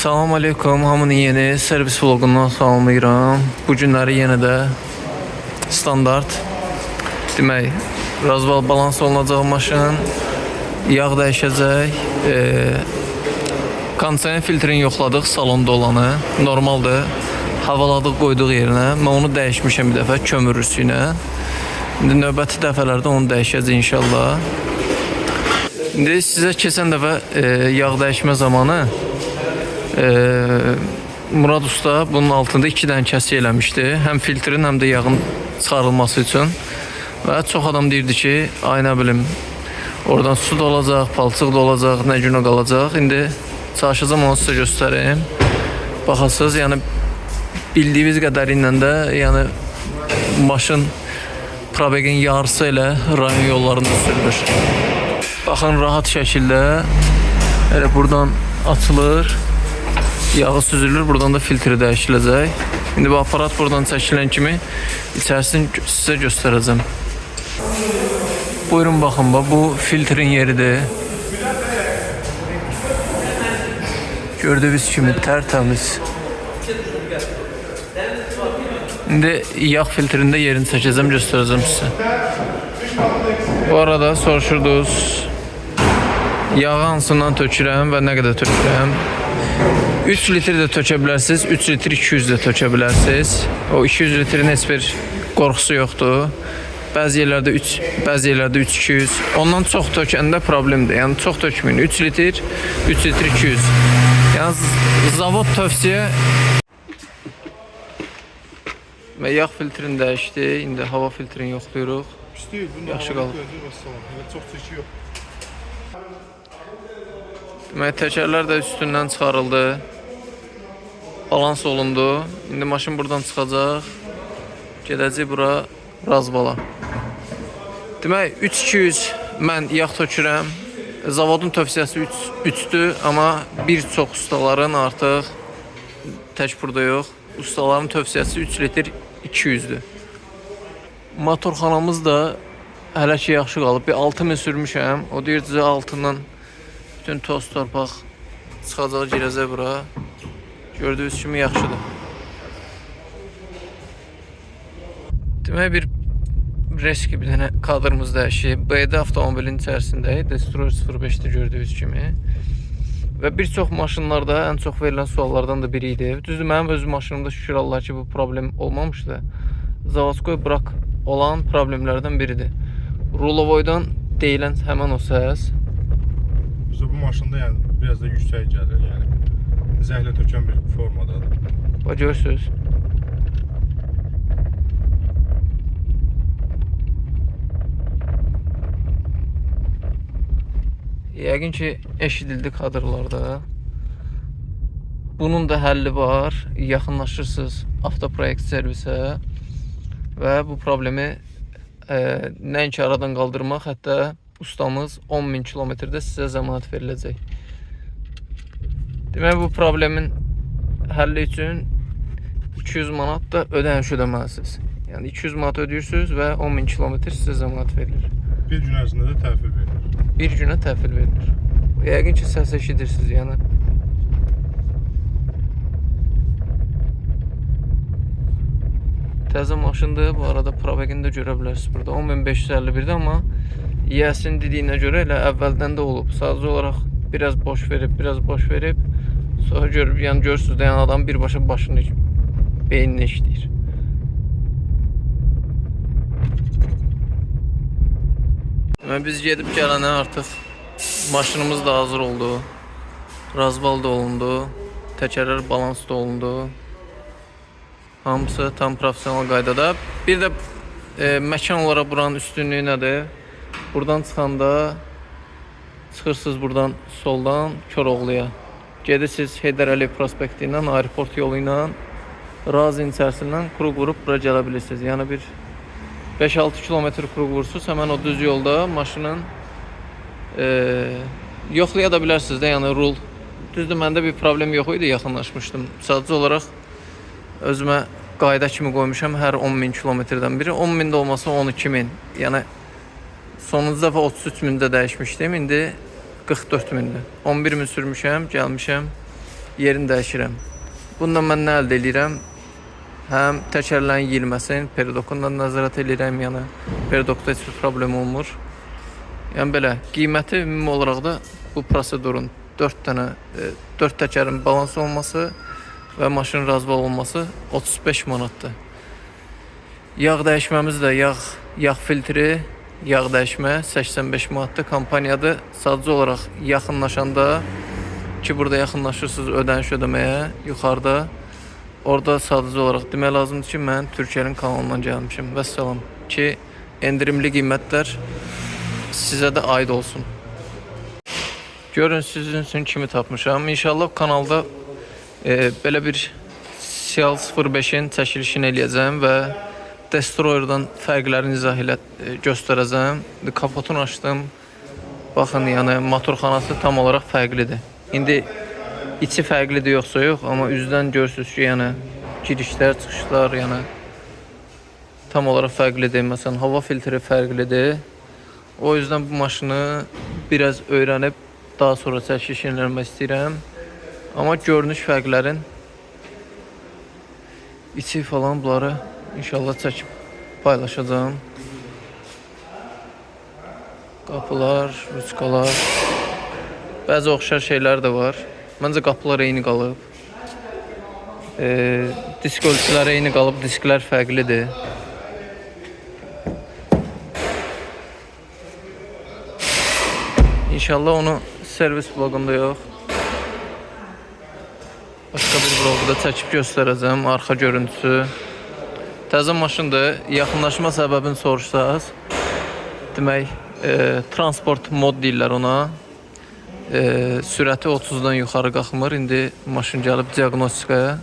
Salam aleykum, hamını yeni servis vlogundan salamlayıram. Bu günləri yenə də standart demək, razval balans olunacaq maşın, yağ dəyişəcək, kondisioner filtrini yoxladıq, salonda olanı, normaldır, havaladıq qoyduq yerinə, mən onu dəyişmişəm bir dəfə kömürlüsü ilə. İndi növbəti dəfələrdə onu dəyişəcək inşallah. İndi sizə keçən dəfə yağ dəyişmə zamanı Murad Usta bunun altında 2 dənə kəsik eləmişdi. Həm filtrin, həm də yağın çıxarılması üçün. Və çox adam deyirdi ki, ay nə bilim, oradan su da olacaq, palçıq da olacaq, nə günə qalacaq. İndi çalışacağım onu sizə göstəreyim. Baxasınız, yəni bildiyiniz qədərilə də, yəni maşın probegin yarısı ilə rayon yollarında sürülür. Baxın, rahat şəkildə elə buradan açılır. Yağı süzülür, buradan da filtri dəyişiləcək. İndi bu aparat buradan çəkilən kimi içərisini sizə göstərəcəm. Buyurun baxın, bu filtrin yeridir. Gördüyünüz kimi tərtəmiz. İndi yağ filtrində yerini çəkəcəm, göstərəcəm sizə. Bu arada soruşurdunuz, yağı hansından tökürəm və nə qədər tökürəm. 3 litr də tökə bilərsiniz, 3 litr 200 də tökə bilərsiniz. O 200 litrin heç bir qorxusu yoxdur. Bəzi yerlərdə 3, bəzi yerlərdə 3-200. Ondan çox tökəndə problemdir. Yəni çox tökməyin. 3 litr 200. Yəni zavod tövsiyə. Və yağ filtrini dəyişdi. İndi hava filtrini yoxlayırıq. Yaxşı qalır. Çox çəki yox. Demək, təkərlər də üstündən çıxarıldı. Balans olundu. İndi maşın buradan çıxacaq. Gedəcək bura razvala. Demək, 3-200 mən yağ tökürəm. Zavodun tövsiyəsi 3-dür. Amma bir çox ustaların artıq, tək burada yox, ustaların tövsiyəsi 3 litr 200-dür. Motorxanamız da hələ ki yaxşı qalıb. Bir 6000 sürmüşəm. O deyir sizə altından bütün toz torpaq çıxacaq, girəcək bura. Gördüyünüz kimi yaxşıdır. Demək, bir reski bir dənə kadrımız dəyişib. BD avtomobilin içərisindəyik. Destroyer 05-də gördüyünüz kimi. Və bir çox maşınlarda ən çox verilən suallardan da biri idi. Düzdür, mənim öz maşınımda şükür Allah ki, bu problem olmamışdı. Zavodskoy bırak olan problemlərdən biridir. Rulovoydan deyilən həmən o səs. Bizə bu maşında yəni biraz da yüksək gəlir, yəni zəhlə tökən bir formadadır. Bax, görürsünüz. Yəqin ki, eşidildi kadrlarda. Bunun da həlli var. Yaxınlaşırsınız avtoproyekt servisə və bu problemi nəinki aradan qaldırmaq, hətta ustamız 10.000 kilometrdə sizə zəmanət veriləcək. Demək, bu problemin həlli üçün 200 manat da ödəməlisiniz. Yəni 200 manat ödəyirsiniz və 10.000 kilometr sizə zəmanət verilir. Bir gün ərzində də təhvil verilir. Bir günə təhvil verilir. Yəqin ki, səs eşidirsiniz, yəni. Təzə maşındır, bu arada probegini də görə bilərsiniz burada. 10.551-də, amma yiyəsinin dediyinə görə elə əvvəldən də olub. Sadəcə olaraq biraz boş verib, sonra görüb, yəni görürsünüz də, yəni adam birbaşa başını, beynini işləyir. Biz gedib gələnə artıq maşınımız da hazır oldu. Razval da olundu. Təkərlər balans da olundu. Hamısı tam profesional qaydada. Bir də məkan olaraq buranın üstünlüyü nədir? Buradan çıxanda çıxırsınız buradan soldan Koroğluya. Gedirsiniz Heydər Əliyev prospekti ilə, aeroport yolu ilə, Razin içərisindən kruq vurub bura gələ bilirsiniz. Yəni bir 5-6 kilometr kruq vursunuz, həmən o düz yolda maşının yoxlaya da bilərsiniz də, yəni rul. Düzdür, məndə bir problem yox idi, yaxınlaşmışdım. Sadəcə olaraq özümə qayda kimi qoymuşam hər 10.000 kilometrdən biri. 10.000 də olmasa 12.000. Yəni sonuncu dəfə 33.000-də dəyişmişdim, indi 44.000-dir. 11.000 sürmüşəm, gəlmişəm yerini dəyişirəm. Bundan mən nə əldə edirəm? Həm təkərlərin yeyilməsini periodondan nəzarət edirəm, yəni periodonda heç bir problem olmur. Yəni belə, qiyməti ümumi olaraq da bu prosedurun 4 təkərin balansı olması və maşının razval olması 35 manatdır. Yağ dəyişməmiz də yağ filtri, yağ dəyişmə 85 manatdır. Kampaniyadır. Sadəcə olaraq yaxınlaşanda ki, burada yaxınlaşırsınız ödəniş ödəməyə yuxarıda. Orada sadəcə olaraq demək lazımdır ki, mən Türkiyənin kanalından gəlmişim. Vəssalam ki, endirimli qiymətlər sizə də aid olsun. Görün sizin üçün kimi tapmışam. İnşallah kanalda belə bir Cial 05-in çəkilişini eləyəcəm və Destroyer'dan fərqlərini izah göstərəcəm. Kapotunu açdım. Baxın, yəni motorxanası tam olaraq fərqlidir. İndi içi fərqlidir yoxsa yox, amma üzdən görürsünüz ki, yəni girişlər, çıxışlar, yəni tam olaraq fərqlidir. Məsələn, hava filtri fərqlidir. O yüzden bu maşını biraz öyrənib daha sonra çəkilişini eləmək istəyirəm. Amma görünüş fərqlərin içi falan bunları İnşallah çəkib paylaşacağım. Qapılar, rüçkalar. Bəzi oxşar şeylər də var. Məncə qapılar eyni qalıb. Disk ölçüləri eyni qalıb, disklər fərqlidir. İnşallah onu servis blogunda yox, başqa bir blogda çəkib göstərəcəm, arxa görüntüsü. Təzə maşındır. Yaxınlaşma səbəbini soruşsaz, demək, transport mod deyirlər ona. Sürəti 30-dan yuxarı qalxmır. İndi maşın gəlib diaqnostika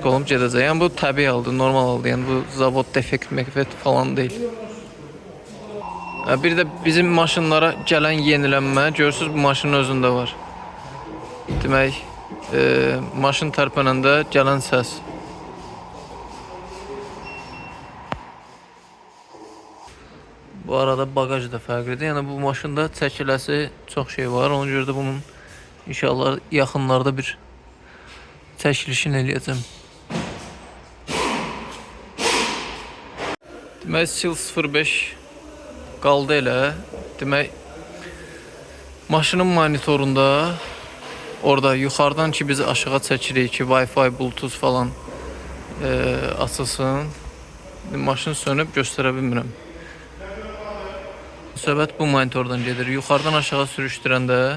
olub gedəcək. Yəni bu təbii haldır, normal haldır. Yəni bu zavod defekt falan deyil. Bir də bizim maşınlara gələn yenilənmə görürsünüz, bu maşının özündə var. Demək, maşın tərpənəndə gələn səs. Bu arada bagaj da fərqlidir. Yəni bu maşında çəkiləsi çox şey var. Ona görə də bunun inşallah yaxınlarda bir çəkilişini eləyəcəm. Demək, Cial 05 qaldı elə. Demək, maşının monitorunda orada yuxarıdan ki biz aşağı çəkirik ki Wi-Fi, Bluetooth falan açılsın. Maşın sönüb göstərə bilmirəm. Söhbət bu monitordan gedir. Yuxarıdan aşağı sürüşdürəndə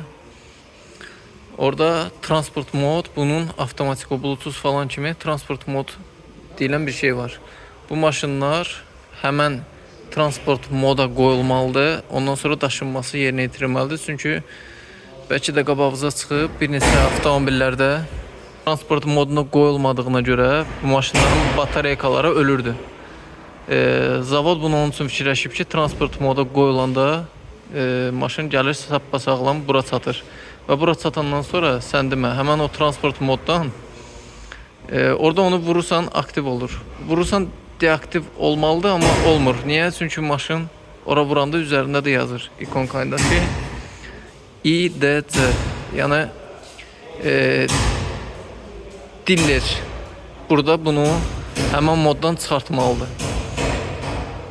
orada transport mod, bunun avtomatik Bluetooth falan kimi transport mod deyilən bir şey var. Bu maşınlar həmən transport moda qoyulmalıdır. Ondan sonra daşınması yerinə yetirilməlidir. Çünki bəlkə də qabağınıza çıxıb bir neçə avtomobillərdə transport moduna qoyulmadığına görə bu maşınların batareykaları ölürdü. Zavod bunu onun üçün fikirləşib ki, transport moda qoyulanda maşın gəlir sağlam bura çatır. Və bura çatandan sonra sən demə, həmən o transport moddan orada onu vurursan aktiv olur. Vurursan deaktiv olmalıdır, amma olmur. Niyə? Çünki maşın ora vuranda üzərində də yazır ikonkayında ki IDC, yəni diller burada bunu həmən moddan çıxartmalıdır.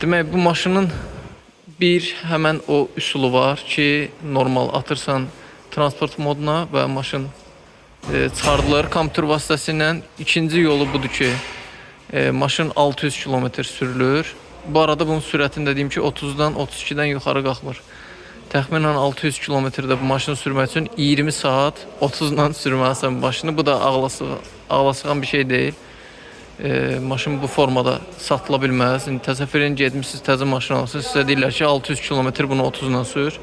Demək, bu maşının bir həmən o üsulu var ki, normal atırsan transport moduna və maşın çıxardılır kompüter vasitəsilə. İkinci yolu budur ki, maşın 600 km sürülür. Bu arada bunun sürətini dediyim ki 30-dan 32-dən yuxarı qalxmır. Təxminən 600 km-də bu maşını sürmək üçün 20 saat 30-dan sürməlisən maşını. Bu da ağlasığan bir şey deyil. Maşın bu formada satıla bilməz. Təsəvvürün getmişsiniz, təzə maşın alırsınız. Sizə deyirlər ki 600 km bunu 30-dan sür.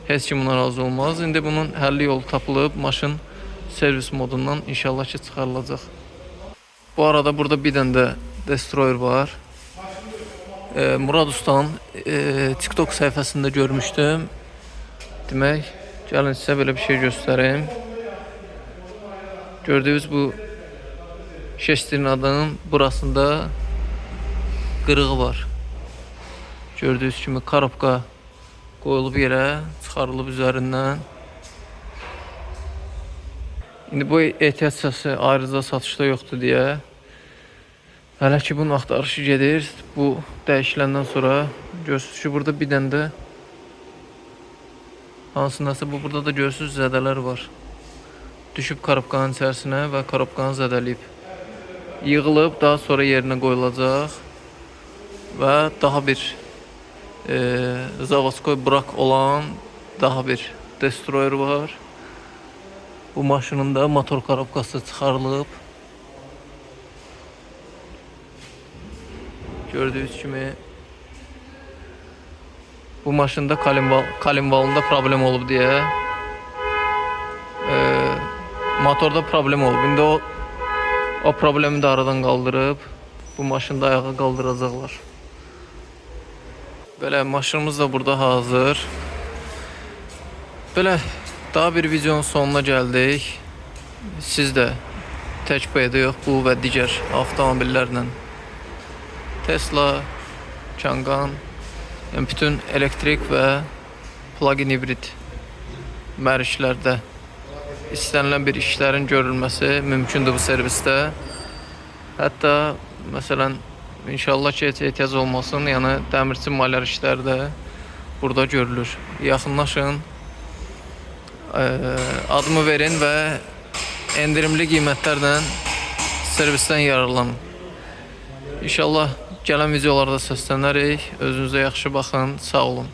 Heç kim buna razı olmaz. İndi bunun həlli yolu tapılıb. Maşın servis modundan inşallah ki çıxarılacaq. Bu arada burada bir dənə də Destroyer var. Murad Usta'nın TikTok səhifəsində görmüşdüm. Demək, gəlin sizə belə bir şey göstəreyim. Gördüyünüz bu şestrinadının burasında qırığı var. Gördüyünüz kimi karabka qoyulub yerə, çıxarılıb üzərindən. İndi bu ehtiyat hissəsi ayrıca satışda yoxdur deyə hələ ki bunun axtarışı gedir. Bu dəyişiləndən sonra görürsünüz ki burada bir dənə də hansındasa bu burada da görürsünüz zədələr var. Düşüb korobkanın içərisinə və korobkanı zədələyib. Yığılıb daha sonra yerinə qoyulacaq və daha bir zavodskoy bırak olan daha bir destroyer var. Bu maşının da motor korobkası çıxarılıb. Gördüyünüz kimi bu maşında kalimbalında problem olub deyə motorda problem olub. İndi o problemi de aradan kaldırıp bu maşını da ayağa kaldıracaklar. Böyle maşınımız da burada hazır. Böyle daha bir videonun sonuna geldik. Siz de tək bu evdə yox, bu və digər avtomobillərlə Tesla, Changan, yəni bütün elektrik və plug-in hibrid mərişlərdə istənilən bir işlərin görülməsi mümkündür bu servisdə. Hətta məsələn inşallah ki heç ehtiyac olmasın, yəni dəmirçi malyar işləri də burada görülür. Yaxınlaşın, adımı verin və endirimli qiymətlərlə servisdən yararlanın. İnşallah gələn videolarda səslənərik. Özünüzə yaxşı baxın. Sağ olun.